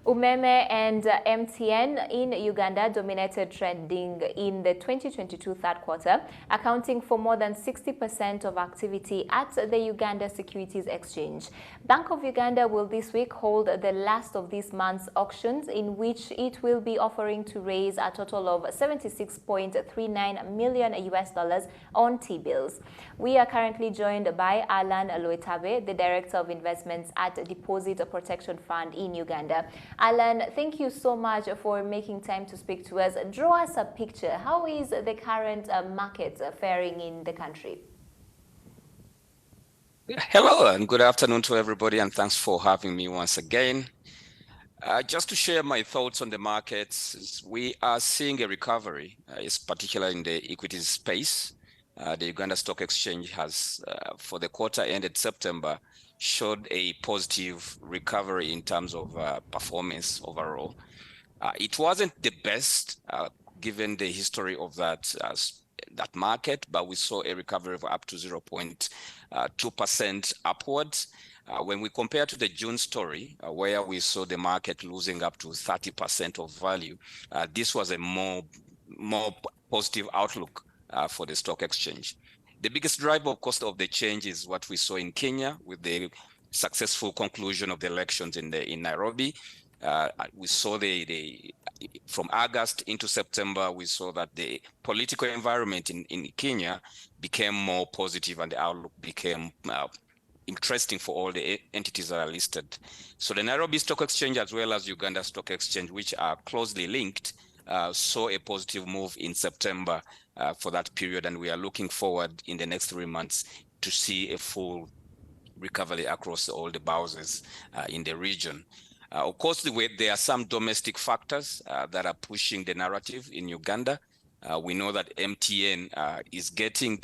Umeme and MTN in Uganda dominated trading in the 2022 third quarter, accounting for more than 60% of activity at the Uganda Securities Exchange. Bank of Uganda will this week hold the last of this month's auctions, in which it will be offering to raise a total of $76.39 million on T-bills. We are currently joined by Alan Lwetabe, the Director of Investments at Deposit Protection Fund in Uganda. Alan, thank you so much for making time to speak to us. Draw us a picture. How is the current market faring in the country? Hello and good afternoon to everybody, and thanks for having me once again. Just to share my thoughts on the markets, we are seeing a recovery, particularly in the equities space. The Uganda Stock Exchange has, for the quarter ended September, showed a positive recovery in terms of performance overall. It wasn't the best given the history of that market, but we saw a recovery of up to 0.2% upwards. When we compare to the June story, where we saw the market losing up to 30% of value, this was a more positive outlook for the stock exchange. The biggest driver, of course, of the change is what we saw in Kenya with the successful conclusion of the elections in Nairobi. We saw from August into September, we saw that the political environment in Kenya became more positive and the outlook became interesting for all the entities that are listed. So the Nairobi Stock Exchange as well as Uganda Stock Exchange, which are closely linked, saw a positive move in September for that period, and we are looking forward in the next 3 months to see a full recovery across all the bourses in the region. Of course, there are some domestic factors that are pushing the narrative in Uganda. We know that MTN is getting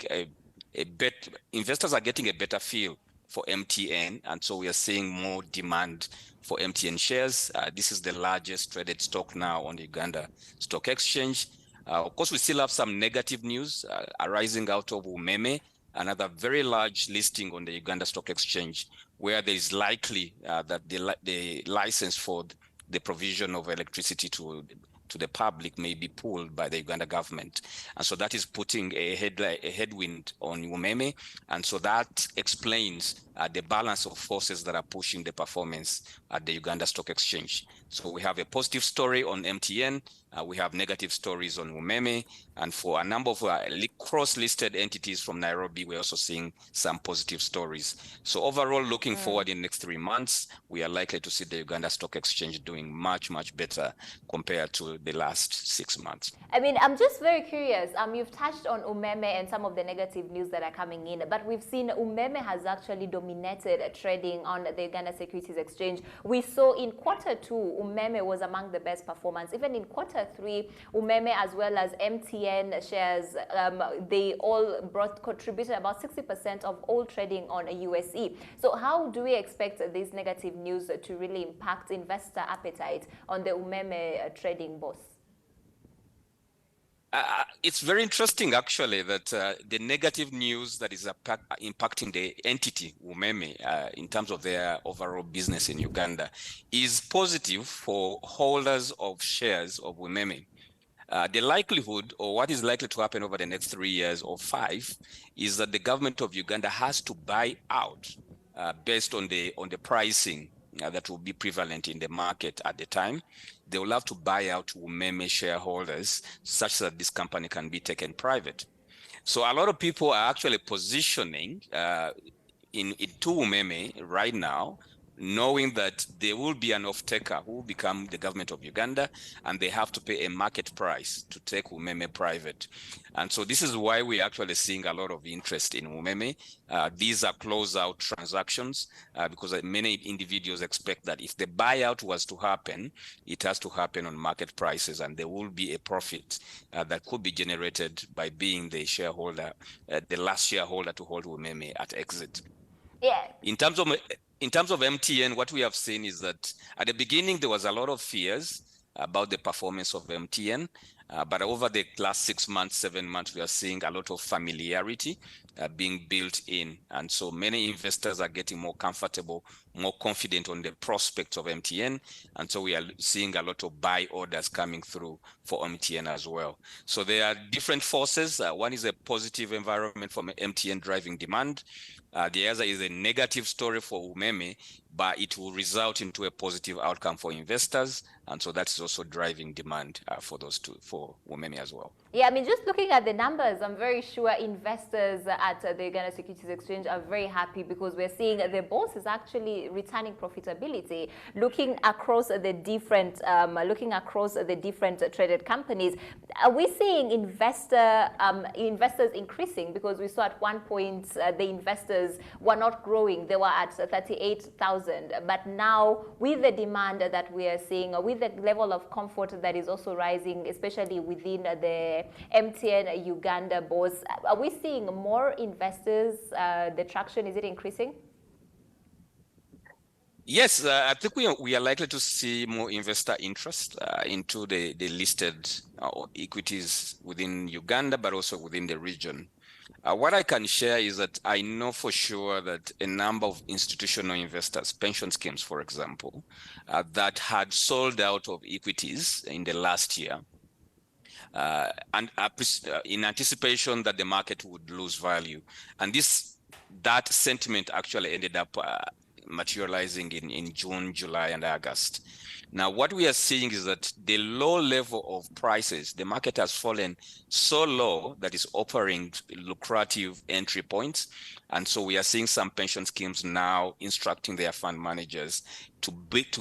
investors are getting a better feel for MTN, and so we are seeing more demand for MTN shares. This is the largest traded stock now on the Uganda Stock Exchange. Of course, we still have some negative news arising out of Umeme, another very large listing on the Uganda Stock Exchange, where there is likely that the license for the provision of electricity to the public may be pulled by the Uganda government. And so that is putting a headwind on Umeme. And so that explains the balance of forces that are pushing the performance at the Uganda Stock Exchange. So we have a positive story on MTN, we have negative stories on Umeme, and for a number of cross-listed entities from Nairobi, we're also seeing some positive stories. So overall, looking forward in the next 3 months, we are likely to see the Uganda Stock Exchange doing much, much better compared to the last 6 months. I mean, I'm just very curious. You've touched on Umeme and some of the negative news that are coming in, but we've seen Umeme has actually dominated trading on the Uganda Securities Exchange. We saw in quarter 2, Umeme was among the best performance. Even in quarter 3, Umeme as well as MTN shares, they all contributed about 60% of all trading on a USE. So how do we expect this negative news to really impact investor appetite on the Umeme trading bourse? It's very interesting, actually, that the negative news that is impacting the entity Umeme in terms of their overall business in Uganda is positive for holders of shares of Umeme. The likelihood, or what is likely to happen over the next 3 years or 5, is that the government of Uganda has to buy out based on the pricing that will be prevalent in the market at the time. They will have to buy out Umeme shareholders such that this company can be taken private. So a lot of people are actually positioning into Umeme right now, knowing that there will be an off-taker who will become the government of Uganda, and they have to pay a market price to take Umeme private. And so this is why we're actually seeing a lot of interest in Umeme. These are close-out transactions because many individuals expect that if the buyout was to happen, it has to happen on market prices, and there will be a profit that could be generated by being the shareholder, the last shareholder to hold Umeme at exit. Yeah. In terms of MTN, what we have seen is that at the beginning, there was a lot of fears about the performance of MTN. But over the last 6 months, 7 months, we are seeing a lot of familiarity being built in. And so many investors are getting more comfortable, more confident on the prospects of MTN. And so we are seeing a lot of buy orders coming through for MTN as well. So there are different forces. One is a positive environment for MTN driving demand. The other is a negative story for Umeme, but it will result into a positive outcome for investors. And so that's also driving demand for those two, for Umeme as well. Yeah, I mean, just looking at the numbers, I'm very sure investors at the Uganda Securities Exchange are very happy because we're seeing the bourse is actually returning profitability. Looking across the different, traded companies, are we seeing investors increasing? Because we saw at one point the investors were not growing; they were at 38,000. But now, with the demand that we are seeing, with the level of comfort that is also rising, especially within the MTN Uganda bourse, are we seeing more investors? The traction, is it increasing? Yes, I think we are likely to see more investor interest into the listed equities within Uganda, but also within the region. What I can share is that I know for sure that a number of institutional investors, pension schemes, for example, that had sold out of equities in the last year, in anticipation that the market would lose value. And that sentiment actually ended up materializing in June, July, and August. Now, what we are seeing is that the low level of prices, the market has fallen so low that it's offering lucrative entry points. And so we are seeing some pension schemes now instructing their fund managers to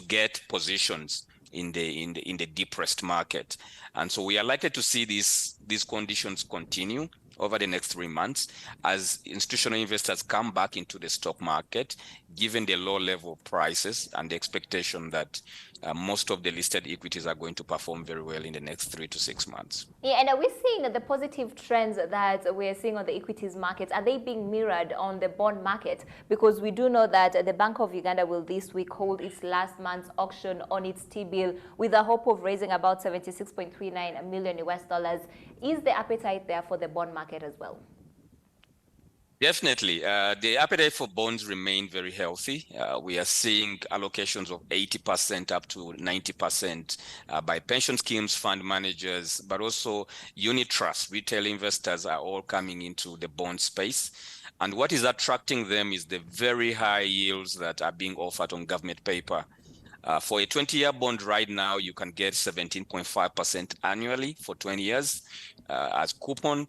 get positions in the depressed market. And so we are likely to see these conditions continue over the next 3 months as institutional investors come back into the stock market, given the low level prices and the expectation that most of the listed equities are going to perform very well in the next 3 to 6 months. Yeah, and are we seeing the positive trends that we're seeing on the equities market? Are they being mirrored on the bond market? Because we do know that the Bank of Uganda will this week hold its last month's auction on its T-bill with the hope of raising about $76.39 million US dollars. Is the appetite there for the bond market as well? Definitely. The appetite for bonds remain very healthy. We are seeing allocations of 80% up to 90% by pension schemes, fund managers, but also unit trusts. Retail investors are all coming into the bond space. And what is attracting them is the very high yields that are being offered on government paper. For a 20-year bond right now, you can get 17.5% annually for 20 years as coupon.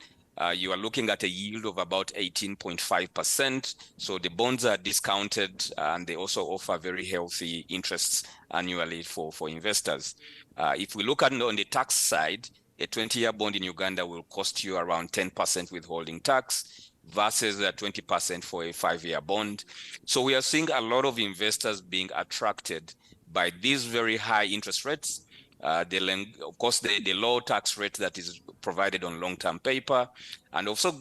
You are looking at a yield of about 18.5%. So the bonds are discounted and they also offer very healthy interests annually for investors. If we look at on the tax side, a 20-year bond in Uganda will cost you around 10% withholding tax versus 20% for a 5-year bond. So we are seeing a lot of investors being attracted by these very high interest rates. Of course, the low tax rate that is provided on long-term paper, and also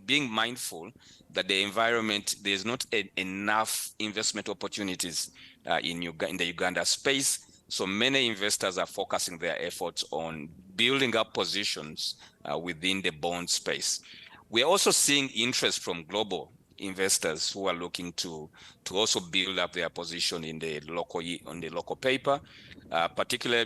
being mindful that the environment, there's not enough investment opportunities in the Uganda space. So many investors are focusing their efforts on building up positions within the bond space. We are also seeing interest from global investors who are looking to also build up their position in the local paper, particularly